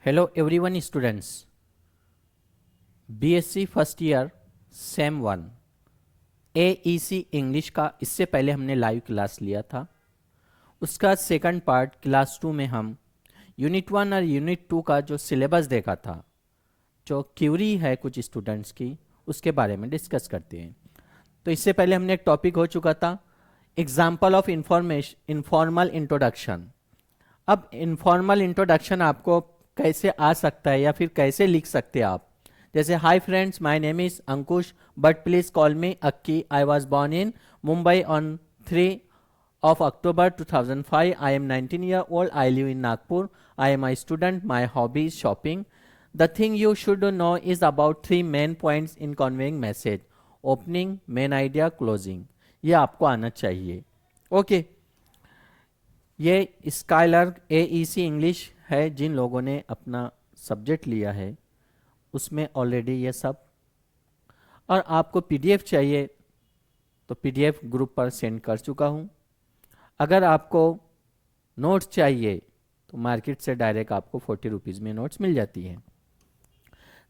Hello everyone students, BSc first year same one AEC English का इससे पहले हमने लाइव क्लास लिया था। उसका सेकंड पार्ट क्लास 2 में हम यूनिट 1 और यूनिट 2 का जो सिलेबस देखा था, जो क्यूरी है कुछ स्टूडेंट्स की, उसके बारे में डिस्कस करते हैं। तो इससे पहले हमने एक टॉपिक हो चुका था एग्जाम्पल ऑफ इनफॉर्मल इंट्रोडक्शन। अब इनफॉर्मल इंट्रोडक्शन आपको कैसे आ सकता है या फिर कैसे लिख सकते हैं आप। जैसे hi friends, my name is Ankush but please call me Akki. I was born in Mumbai on 3 of October 2005. I am 19 year old. I live in Nagpur. I am a student. My hobby is shopping. The thing you should know is about 3 main points in conveying message: opening, main idea, closing. ये आपको आना चाहिए। Okay, ये Skyler AEC English है। जिन लोगों ने अपना subject लिया है उसमें ऑलरेडी ये सब, और आपको पीडीएफ चाहिए तो पीडीएफ ग्रुप पर सेंड कर चुका हूँ। अगर आपको नोट्स चाहिए तो मार्केट से डायरेक्ट आपको 40 रुपीज़ में नोट्स मिल जाती है।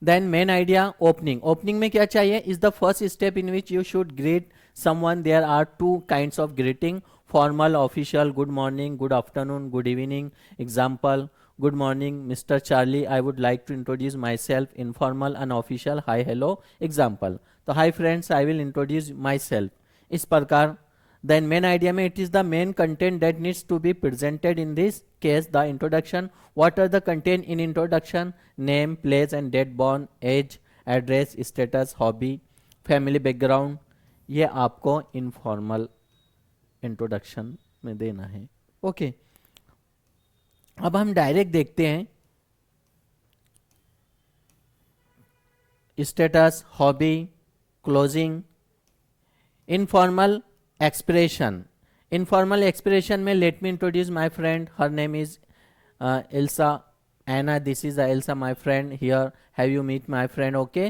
Then main idea opening. Opening में क्या चाहिए? Is the first step in which you should greet someone. There are 2 kinds of greeting: formal, official, good morning, good afternoon, good evening. Example: good morning mister Charlie, I would like to introduce myself. Informal and official: hi hello. Example: तो hi friends, I will introduce myself. इस प्रकार then main idea में it is the main content that needs to be presented. In this case the introduction. What are the content in introduction? Name, place and date born, age, address, status, hobby, family background. ये आपको informal introduction में देना है। Okay, अब हम direct देखते हैं status, hobby, closing. Informal expression. Informal expression में let me introduce my friend, her name is Elsa, Anna, this is Elsa my friend, here have you meet my friend, okay,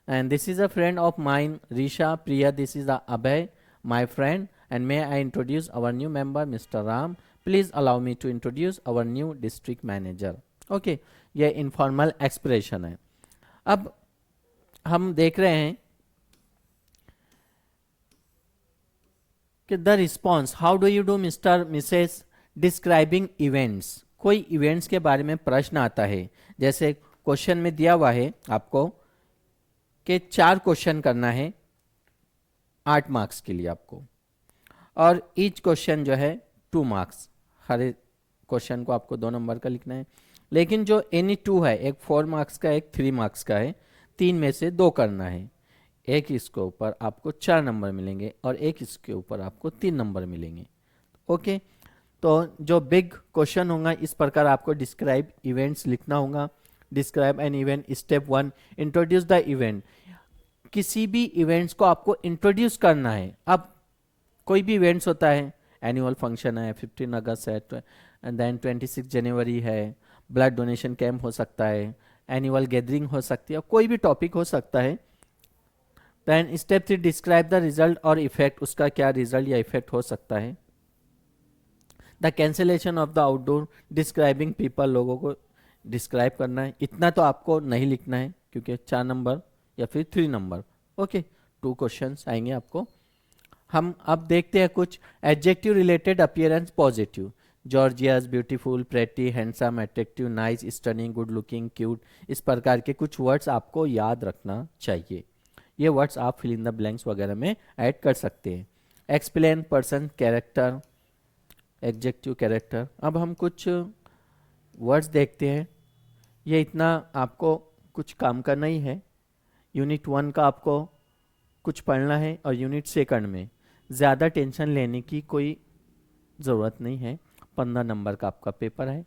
and this is a friend of mine Risha, Priya, this is Abhay my friend, and may I introduce our new member mister Ram, please allow me to introduce our new district manager. Okay, ये informal expression है। अब हम देख रहे हैं the response. How do you do mister Mrs describing events. कोई events के बारे में प्रश्न आता है, जैसे क्वेश्चन में दिया हुआ है आपको कि 4 क्वेश्चन करना है 8 मार्क्स के लिए आपको, और ईच क्वेश्चन जो है 2 मार्क्स। हर क्वेश्चन को आपको 2 नंबर का लिखना है, लेकिन जो एनी 2 है, एक 4 मार्क्स का, एक 3 मार्क्स का है, 3 में से 2 करना है। एक इसके ऊपर आपको 4 नंबर मिलेंगे और एक इसके ऊपर आपको 3 नंबर मिलेंगे। ओके, तो जो बिग क्वेश्चन होगा इस प्रकार आपको डिस्क्राइब इवेंट्स लिखना होगा। Describe an event, step 1 introduce the event. किसी भी इवेंट्स को आपको इंट्रोड्यूस करना है। अब कोई भी इवेंट्स होता है, एनुअल फंक्शन है, 15 अगस्त है, एंड देन 26 जनवरी है, ब्लड डोनेशन कैंप हो सकता है, एनुअल गैदरिंग हो सकती है, कोई भी टॉपिक हो सकता है। Then step 3 describe the result और इफेक्ट। उसका क्या रिजल्ट या इफेक्ट हो सकता है। The cancellation of the outdoor, describing people, लोगों को डिस्क्राइब करना है। इतना तो आपको नहीं लिखना है क्योंकि 4 नंबर या फिर 3 नंबर। ओके, 2 क्वेश्चंस आएंगे आपको। हम अब देखते हैं कुछ adjective related appearance positive: gorgeous, beautiful, pretty, handsome, attractive, nice, stunning, good looking, cute. इस प्रकार के कुछ वर्ड्स आपको याद रखना चाहिए। ये वर्ड्स आप फिल इन द ब्लैंक्स वगैरह में ऐड कर सकते हैं। Explain person, character, adjective, character. अब हम कुछ वर्ड्स देखते हैं। ये इतना आपको कुछ काम करना ही है। यूनिट 1 का आपको कुछ पढ़ना है और यूनिट 2 में ज़्यादा टेंशन लेने की कोई ज़रूरत नहीं है। 15 नंबर का आपका पेपर है।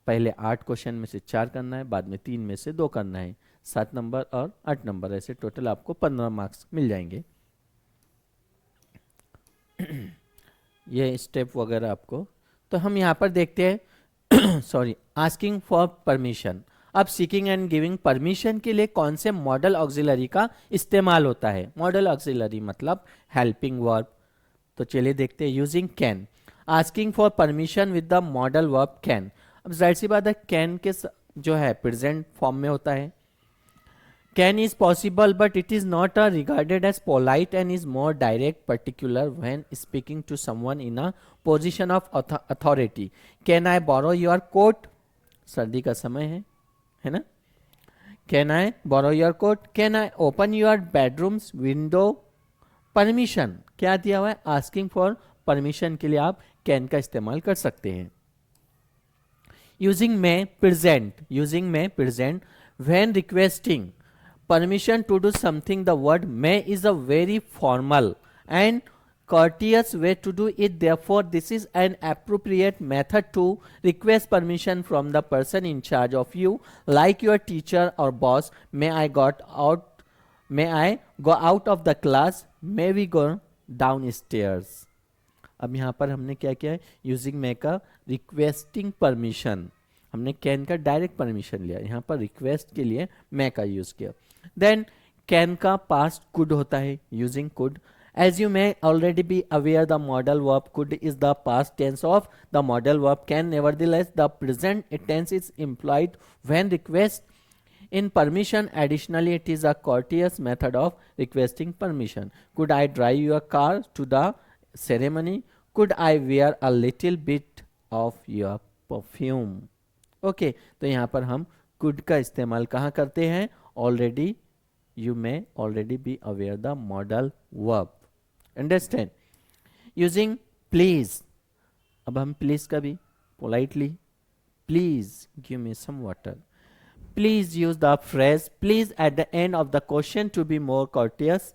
पहले 8 क्वेश्चन में से 4 करना है, बाद में 3 में से 2 करना है। 7 नंबर और 8 नंबर, ऐसे टोटल आपको 15 मार्क्स मिल जाएंगे। ये स्टेप वगैरह आपको, तो हम यहाँ पर देखते हैं सॉरी, आस्किंग फॉर परमिशन। अब सीकिंग एंड गिविंग परमिशन के लिए कौन से मॉडल ऑक्सिलरी का इस्तेमाल होता है। मॉडल ऑक्सिलरी मतलब हेल्पिंग वर्ब। तो चलिए देखते हैं। Using can, asking for permission with the modal verb can. अब जाहिर सी बात है कैन के जो है प्रेजेंट फॉर्म में होता है। Can is possible but it is not regarded as polite and is more direct particular when speaking to someone in a position of authority. Can I borrow your coat, सर्दी का समय है ना। Can I borrow your coat, can I open your bedroom's window. Permission क्या दिया हुआ है, asking for permission के लिए आप कैन का इस्तेमाल कर सकते हैं। यूजिंग में present when requesting permission to do something, the word may is a very formal and courteous way to do it. Therefore, this is an appropriate method to request permission from the person in charge of you, like your teacher or boss. May I go out of the class? May we go downstairs? अब यहाँ पर हमने क्या किया है, using मे का requesting permission, हमने can का डायरेक्ट परमिशन लिया, यहाँ पर रिक्वेस्ट के लिए मे का यूज किया। देन कैन का पास्ट कुड होता है, using could. As you may already be aware the modal verb could is the past tense of the modal verb can. Nevertheless the present tense is employed when request in permission. Additionally, it is a courteous method of requesting permission. Could I drive your car to the ceremony? Could I wear a little bit of your perfume? Okay, तो यहाँ पर हम could का इस्तेमाल कहाँ करते हैं, already you may already be aware the modal verb. Understand? Using please, अब हम please का भी politely, please give me some water. Please use the phrase please at the end of the question to be more courteous.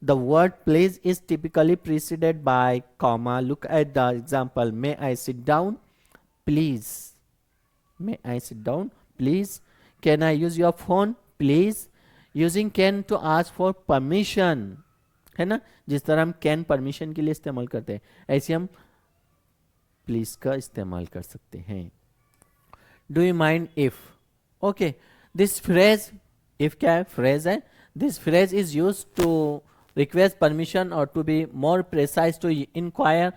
The word please is typically preceded by comma. Look at the example. May I sit down? Please. May I sit down? Please. Can I use your phone? Please. Using can to ask for permission, है ना, जिस तरह हम can permission के लिए इस्तेमाल करते हैं, ऐसे हम please का इस्तेमाल कर सकते हैं। Do you mind if? Okay, this phrase, if क्या है, phrase है, this phrase is used to request permission or to be more precise to inquire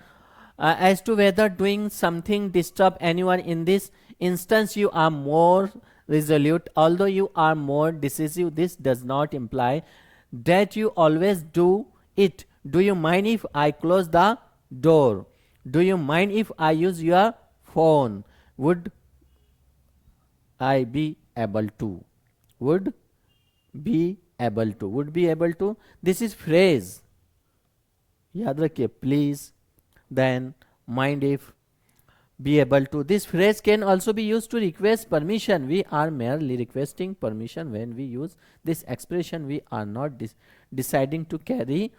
as to whether doing something disturb anyone. In this instance you are more resolute, although you are more decisive. This does not imply that you always do it. Do you mind if I close the door? Do you mind if I use your phone? Would I be able to? Would be able to, would be able to, this is phrase, याद रखिए, please, then mind if, be able to. This phrase can also be used to request permission. We are merely requesting permission. When we use this expression, we are not deciding to carry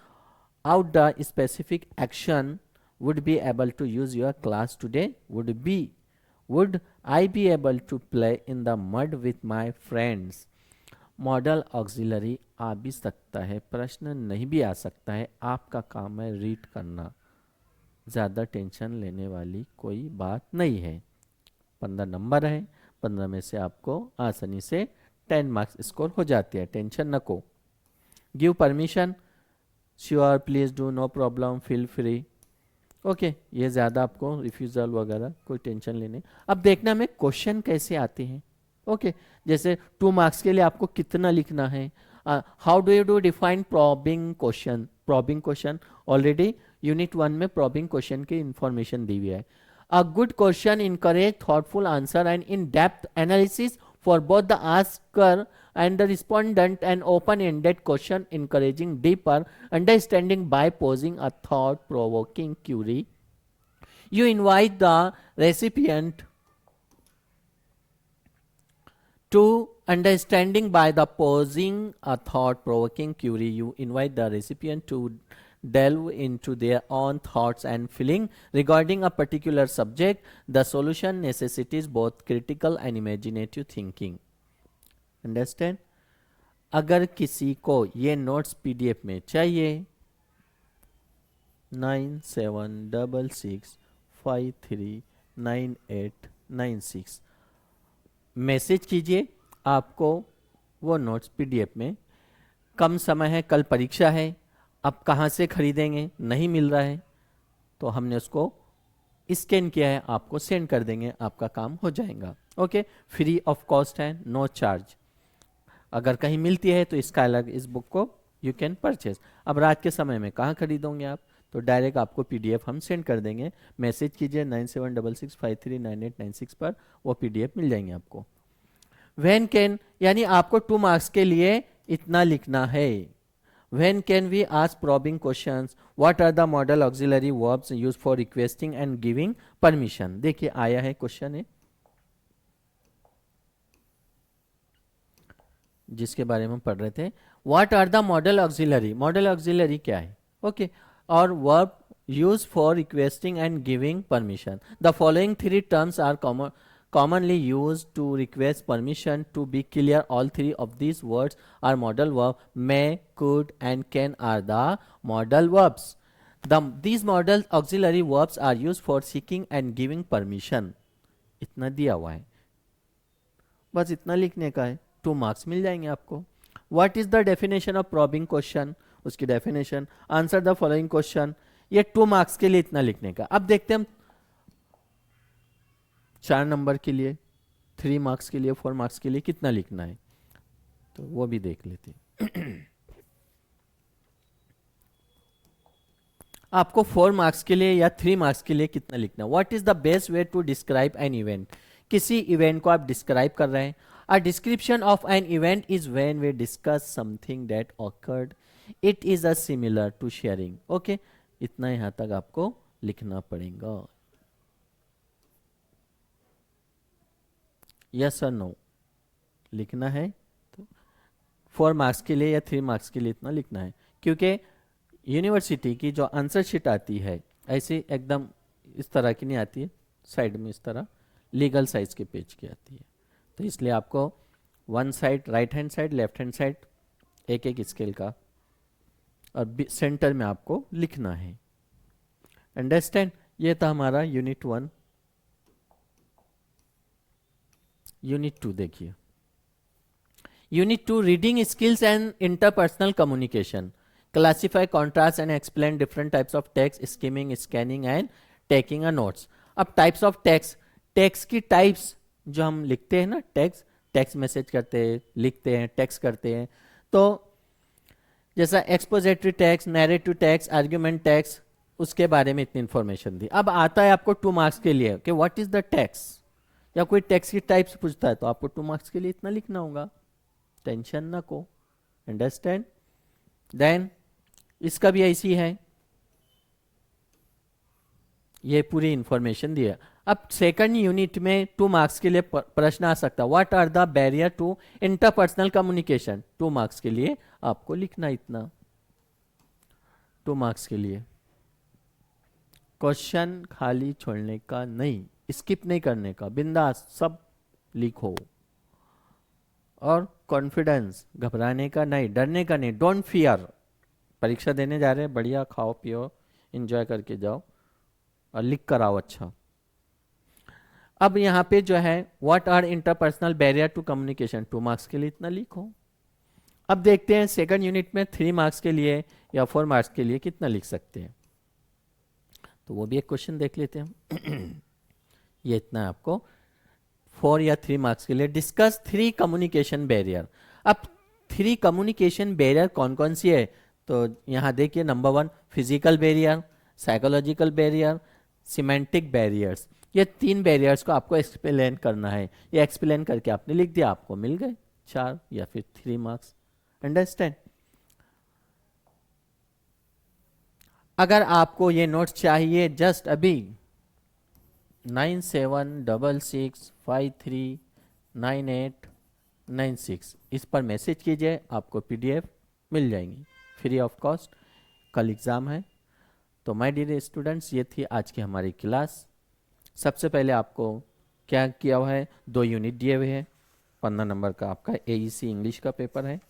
out the specific action. Would be able to use your class today? Would I be able to play in the mud with my friends? Model auxiliary आ भी सकता है, प्रश्न नहीं भी आ सकता है, आपका काम है रीड करना, ज़्यादा टेंशन लेने वाली कोई बात नहीं है। 15 नंबर है, 15 में से आपको आसानी से 10 मार्क्स स्कोर हो जाते हैं, टेंशन न को। Give permission, sure, please do, no problem, feel free. Okay, ये ज़्यादा आपको रिफ्यूज़ल वगैरह कोई टेंशन लेने। अब देखना हमें क्वेश्चन कैसे आते हैं। ओके, जैसे 2 मार्क्स के लिए आपको कितना लिखना है। How do you do define probing question. Probing question already unit 1 में प्रॉबिंग क्वेश्चन की इंफॉर्मेशन दी हुई है। A good question encourage thoughtful answer and in depth analysis for both the asker and the respondent. An open-ended question encouraging deeper understanding by posing a thought-provoking query. You invite the recipient to understanding by the posing a thought-provoking query. You invite the recipient to delve into their own thoughts and feeling regarding a particular subject. The solution necessitates both critical and imaginative thinking. Understand? अगर किसी को ये notes PDF में चाहिए 9766539896 message कीजिए, आपको वो notes PDF में। कम समय है, कल परीक्षा है, अब कहाँ से खरीदेंगे, नहीं मिल रहा है, तो हमने उसको स्कैन किया है आपको सेंड कर देंगे, आपका काम हो जाएगा। ओके, फ्री ऑफ कॉस्ट है, नो चार्ज। अगर कहीं मिलती है तो इसका अलग, इस बुक को यू कैन परचेज। अब रात के समय में कहाँ खरीदोगे आप, तो डायरेक्ट आपको पीडीएफ हम सेंड कर देंगे। मैसेज कीजिए 9766539896 पर, वो पीडीएफ मिल जाएंगे आपको। व्हेन कैन, यानी आपको 2 मार्क्स के लिए इतना लिखना है। When can we ask probing questions, what are the modal auxiliary verbs use for requesting and giving permission. देखिए आया है क्वेश्चन है जिसके बारे में पढ़ रहे थे। What are the modal auxiliary, modal auxiliary क्या है, ओके, और verb use for requesting and giving permission. The following 3 terms are commonly used to request permission. To be clear, all 3 of these words are modal verb. May, could and can are the modal verbs. These modal auxiliary verbs are used for seeking and giving permission. इतना दिया हुआ है, बस इतना लिखने का है, 2 marks मिल जाएंगे आपको। What is the definition of probing question, उसकी definition. Answer the following question, ये 2 मार्क्स के लिए इतना लिखने का। अब देखते हैं हम 4 नंबर के लिए, 3 मार्क्स के लिए, 4 मार्क्स के लिए कितना लिखना है, तो वो भी देख लेते हैं। आपको 4 मार्क्स के लिए या 3 मार्क्स के लिए कितना लिखना है। What is the best way to describe an event, किसी इवेंट को आप डिस्क्राइब कर रहे हैं। A description of an event is when we discuss something that occurred, it is a similar to sharing. Okay, इतना यहां तक आपको लिखना पड़ेगा। यस और नो लिखना है, तो 4 मार्क्स के लिए या 3 मार्क्स के लिए इतना लिखना है, क्योंकि यूनिवर्सिटी की जो आंसर शीट आती है ऐसे एकदम इस तरह की नहीं आती है, साइड में इस तरह लीगल साइज के पेज की आती है। तो इसलिए आपको 1 side, right hand side, left hand side, एक एक स्केल का, और सेंटर में आपको लिखना है। अंडरस्टैंड। ये था हमारा यूनिट 1। यूनिट 2 देखिए। Unit 2 reading skills and interpersonal communication, classify, contrast and explain different types of text, skimming, scanning and taking a notes. अब टाइप्स ऑफ टेक्स्ट, टेक्स्ट की टाइप्स जो हम लिखते हैं ना, टेक्स्ट मैसेज करते हैं, लिखते हैं, टेक्स्ट करते हैं, तो जैसा expository text, narrative text, argument text, उसके बारे में इतनी इंफॉर्मेशन दी। अब आता है आपको 2 मार्क्स के लिए कि व्हाट इज द टेक्स्ट, या कोई टेक्स्ट की टाइप्स पूछता है तो आपको 2 मार्क्स के लिए इतना लिखना होगा, टेंशन ना को। अंडरस्टैंड। देन इसका भी ऐसी है, ये पूरी इंफॉर्मेशन दी है। अब सेकंड यूनिट में 2 मार्क्स के लिए प्रश्न आ सकता है, what are the barrier to interpersonal communication. 2 marks के लिए आपको लिखना इतना, 2 मार्क्स के लिए। क्वेश्चन खाली छोड़ने का नहीं, स्किप नहीं करने का, बिंदास सब लिखो। और कॉन्फिडेंस, घबराने का नहीं, डरने का नहीं, डोंट फियर। परीक्षा देने जा रहे हैं, बढ़िया खाओ पियो, एंजॉय करके जाओ और लिख कर आओ अच्छा। अब यहाँ पे जो है what are interpersonal barrier to communication, 2 marks के लिए इतना लिखो। अब देखते हैं सेकंड यूनिट में 3 मार्क्स के लिए या 4 मार्क्स के लिए कितना लिख सकते हैं, तो वो भी एक क्वेश्चन देख लेते हैं। ये इतना आपको 4 या 3 मार्क्स के लिए। Discuss 3 communication barrier. अब 3 कम्युनिकेशन बैरियर कौन कौन सी है, तो यहाँ देखिए, number 1 physical barrier, psychological barrier, semantic barriers. ये 3 बैरियर्स को आपको एक्सप्लेन करना है। ये एक्सप्लेन करके आपने लिख दिया, आपको मिल गए 4 या फिर 3 मार्क्स। अंडरस्टैंड। अगर आपको ये नोट्स चाहिए जस्ट अभी 9766539896 इस पर मैसेज कीजिए, आपको पीडीएफ मिल जाएंगी फ्री ऑफ कॉस्ट। कल एग्ज़ाम है। तो माय डियर स्टूडेंट्स, ये थी आज की हमारी क्लास। सबसे पहले आपको क्या किया हुआ है, 2 यूनिट दिए हुए हैं। 15 नंबर का आपका एईसी इंग्लिश का पेपर है।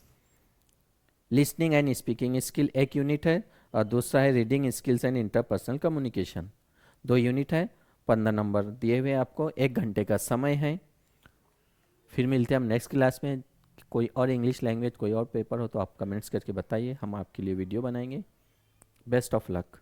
Listening and speaking skill 1 unit है, और दूसरा है reading skills and interpersonal communication, 2 unit है। 15 नंबर दिए हुए आपको, 1 घंटे का समय है। फिर मिलते हैं हम नेक्स्ट क्लास में। कोई और इंग्लिश लैंग्वेज, कोई और पेपर हो तो आप कमेंट्स करके बताइए, हम आपके लिए वीडियो बनाएंगे। Best of luck.